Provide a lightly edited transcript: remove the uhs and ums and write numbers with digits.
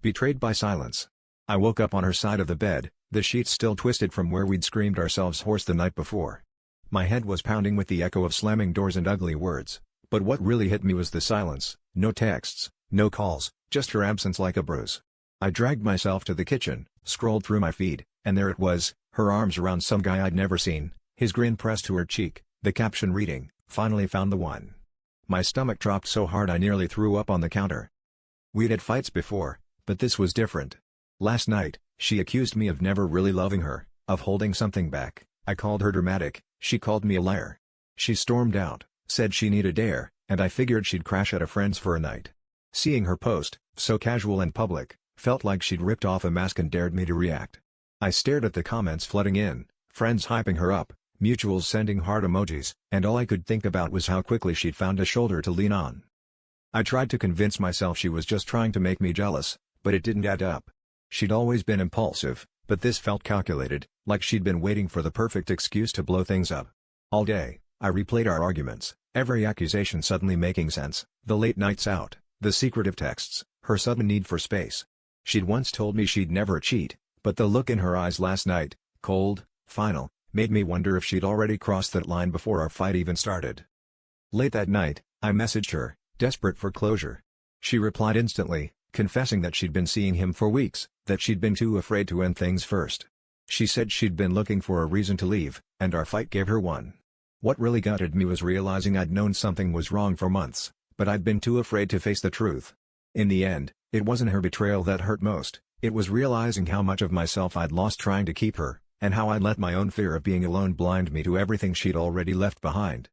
Betrayed by silence. I woke up on her side of the bed, the sheets still twisted from where we'd screamed ourselves hoarse the night before. My head was pounding with the echo of slamming doors and ugly words, but what really hit me was the silence. No texts, no calls, just her absence like a bruise. I dragged myself to the kitchen, scrolled through my feed, and there it was, her arms around some guy I'd never seen, his grin pressed to her cheek, the caption reading, "Finally found the one." My stomach dropped so hard I nearly threw up on the counter. We'd had fights before, but this was different. Last night, she accused me of never really loving her, of holding something back. I called her dramatic, she called me a liar. She stormed out, said she needed air, and I figured she'd crash at a friend's for a night. Seeing her post, so casual and public, felt like she'd ripped off a mask and dared me to react. I stared at the comments flooding in, friends hyping her up, mutuals sending heart emojis, and all I could think about was how quickly she'd found a shoulder to lean on. I tried to convince myself she was just trying to make me jealous, but it didn't add up. She'd always been impulsive, but this felt calculated, like she'd been waiting for the perfect excuse to blow things up. All day, I replayed our arguments, every accusation suddenly making sense, the late nights out, the secretive texts, her sudden need for space. She'd once told me she'd never cheat, but the look in her eyes last night, cold, final, made me wonder if she'd already crossed that line before our fight even started. Late that night, I messaged her, desperate for closure. She replied instantly, confessing that she'd been seeing him for weeks, that she'd been too afraid to end things first. She said she'd been looking for a reason to leave, and our fight gave her one. What really gutted me was realizing I'd known something was wrong for months, but I'd been too afraid to face the truth. In the end, it wasn't her betrayal that hurt most, it was realizing how much of myself I'd lost trying to keep her, and how I'd let my own fear of being alone blind me to everything she'd already left behind.